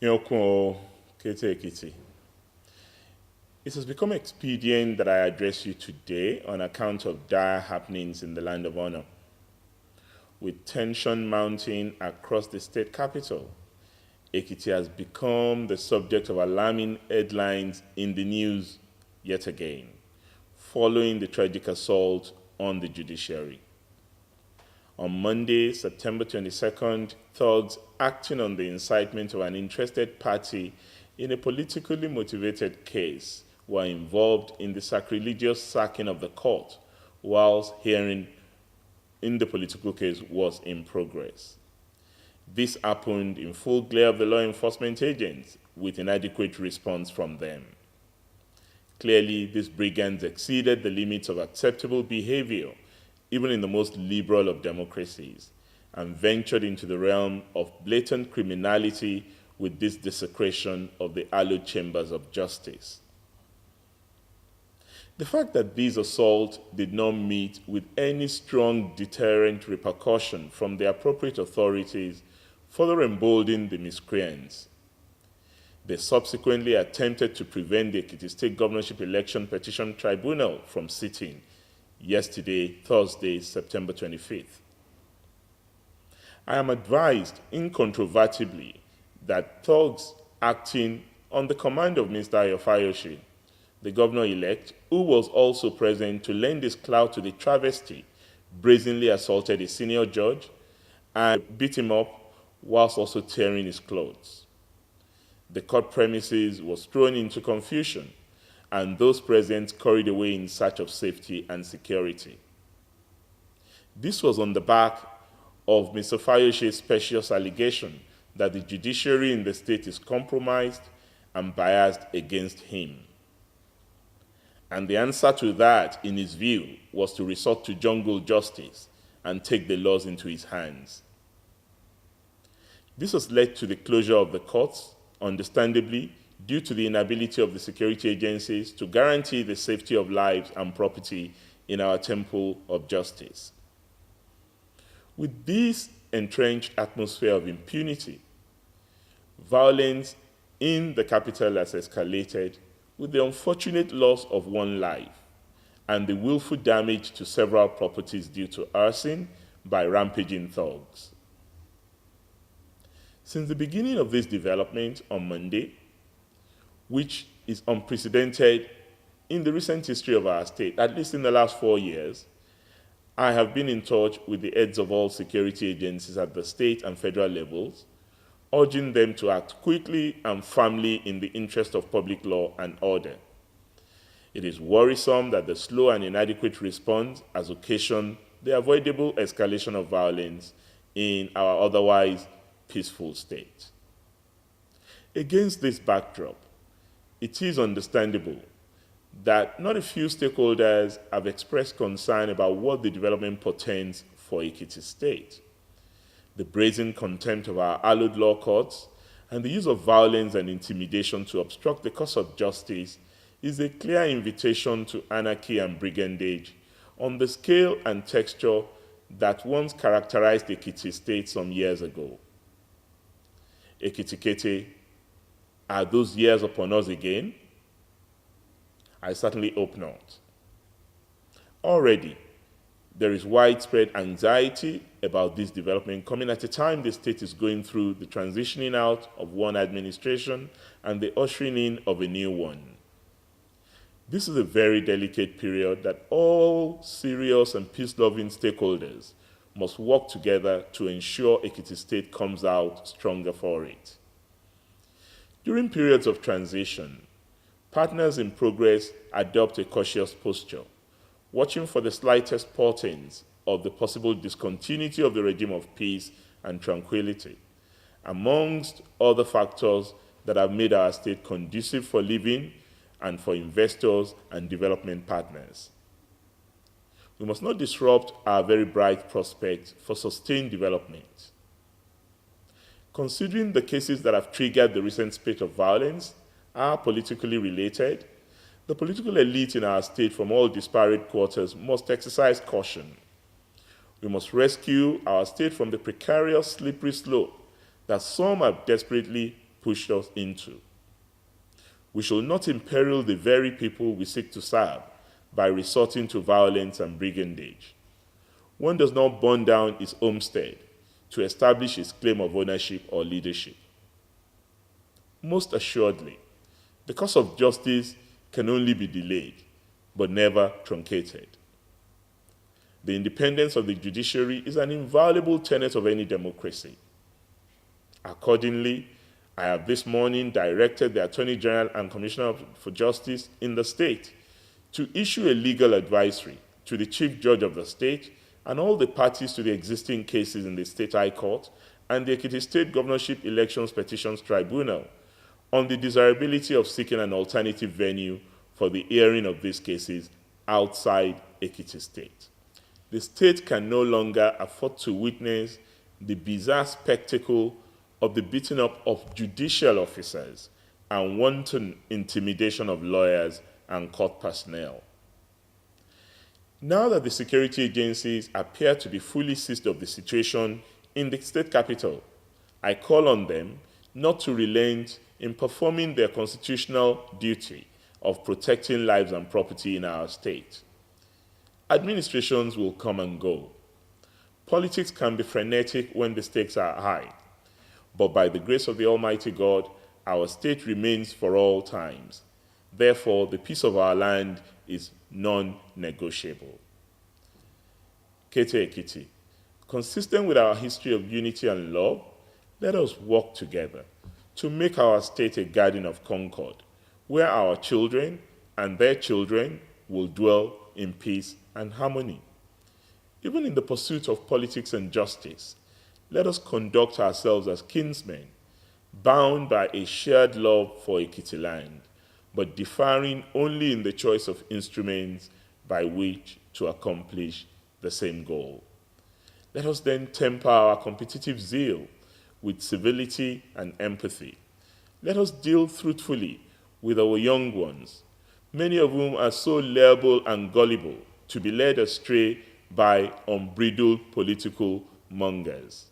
Nyoko Ekiti. It has become expedient that I address you today on account of dire happenings in the land of honor, with tension mounting across the state capital. Ekiti has become the subject of alarming headlines in the news yet again, following the tragic assault on the judiciary. On Monday, September 22nd, thugs acting on the incitement of an interested party in a politically motivated case were involved in the sacrilegious sacking of the court whilst hearing in the political case was in progress. This happened in full glare of the law enforcement agents with inadequate response from them. Clearly, these brigands exceeded the limits of acceptable behavior, even in the most liberal of democracies, and ventured into the realm of blatant criminality with this desecration of the hallowed chambers of justice. The fact that these assaults did not meet with any strong deterrent repercussion from the appropriate authorities further emboldened the miscreants. They subsequently attempted to prevent the Ekiti State Governorship Election Petition Tribunal from sitting yesterday, Thursday, September 25th. I am advised incontrovertibly that thugs acting on the command of Mr. Fayemi, the governor-elect, who was also present to lend his clout to the travesty, brazenly assaulted a senior judge and beat him up whilst also tearing his clothes. The court premises was thrown into confusion, and those present scurried away in search of safety and security. This was on the back of Mr. Fayoshe's specious allegation that the judiciary in the state is compromised and biased against him. And the answer to that, in his view, was to resort to jungle justice and take the laws into his hands. This has led to the closure of the courts, understandably, due to the inability of the security agencies to guarantee the safety of lives and property in our temple of justice. With this entrenched atmosphere of impunity, violence in the capital has escalated with the unfortunate loss of one life and the willful damage to several properties due to arson by rampaging thugs. Since the beginning of this development on Monday, which is unprecedented in the recent history of our state, at least in the last 4 years, I have been in touch with the heads of all security agencies at the state and federal levels, urging them to act quickly and firmly in the interest of public law and order. It is worrisome that the slow and inadequate response has occasioned the avoidable escalation of violence in our otherwise peaceful state. Against this backdrop, it is understandable that not a few stakeholders have expressed concern about what the development portends for Ekiti State. The brazen contempt of our hallowed law courts and the use of violence and intimidation to obstruct the course of justice is a clear invitation to anarchy and brigandage on the scale and texture that once characterized Ekiti State some years ago. Ekiti, are those years upon us again? I certainly hope not. Already, there is widespread anxiety about this development coming at a time the state is going through the transitioning out of one administration and the ushering in of a new one. This is a very delicate period that all serious and peace-loving stakeholders must work together to ensure Ekiti State comes out stronger for it. During periods of transition, partners in progress adopt a cautious posture, watching for the slightest portents of the possible discontinuity of the regime of peace and tranquility, amongst other factors that have made our state conducive for living and for investors and development partners. We must not disrupt our very bright prospects for sustained development. Considering the cases that have triggered the recent spate of violence are politically related, the political elite in our state from all disparate quarters must exercise caution. We must rescue our state from the precarious, slippery slope that some are desperately pushed us into. We shall not imperil the very people we seek to serve by resorting to violence and brigandage. One does not burn down his homestead to establish his claim of ownership or leadership. Most assuredly, the cause of justice can only be delayed, but never truncated. The independence of the judiciary is an inviolable tenet of any democracy. Accordingly, I have this morning directed the Attorney General and Commissioner for Justice in the state to issue a legal advisory to the Chief Judge of the state and all the parties to the existing cases in the State High Court and the Ekiti State Governorship Elections Petitions Tribunal on the desirability of seeking an alternative venue for the hearing of these cases outside Ekiti State. The state can no longer afford to witness the bizarre spectacle of the beating up of judicial officers and wanton intimidation of lawyers and court personnel. Now that the security agencies appear to be fully seized of the situation in the state capital, I call on them not to relent in performing their constitutional duty of protecting lives and property in our state. Administrations will come and go. Politics can be frenetic when the stakes are high, but by the grace of the Almighty God, our state remains for all times. Therefore, the peace of our land is non-negotiable. Kete Ekiti, consistent with our history of unity and love, let us work together to make our state a garden of concord, where our children and their children will dwell in peace and harmony. Even in the pursuit of politics and justice, let us conduct ourselves as kinsmen, bound by a shared love for Ekiti land, but differing only in the choice of instruments by which to accomplish the same goal. Let us then temper our competitive zeal with civility and empathy. Let us deal truthfully with our young ones, many of whom are so liable and gullible to be led astray by unbridled political mongers,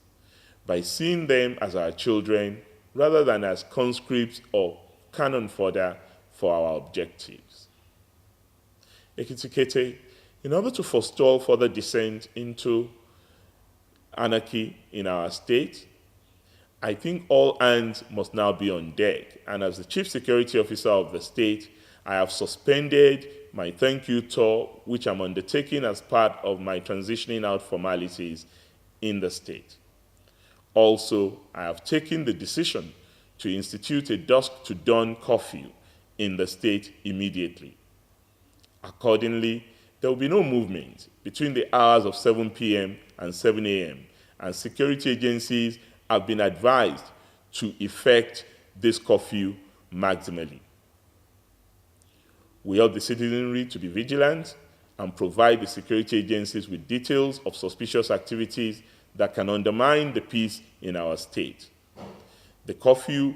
by seeing them as our children rather than as conscripts or cannon fodder for our objectives. Ekiti, in order to forestall further descent into anarchy in our state, I think all hands must now be on deck. And as the Chief Security Officer of the state, I have suspended my thank you tour, which I'm undertaking as part of my transitioning out formalities in the state. Also, I have taken the decision to institute a dusk to dawn curfew in the state immediately. Accordingly, there will be no movement between the hours of 7 p.m. and 7 a.m., and security agencies have been advised to effect this curfew maximally. We urge the citizenry to be vigilant and provide the security agencies with details of suspicious activities that can undermine the peace in our state. The curfew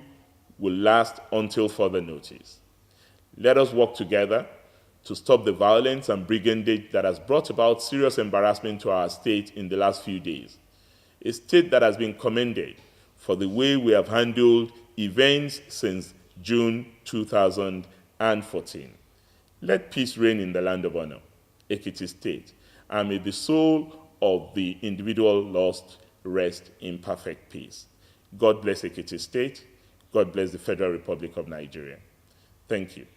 will last until further notice. Let us work together to stop the violence and brigandage that has brought about serious embarrassment to our state in the last few days, a state that has been commended for the way we have handled events since June 2014. Let peace reign in the land of honor, Ekiti State, and may the soul of the individual lost rest in perfect peace. God bless Ekiti State. God bless the Federal Republic of Nigeria. Thank you.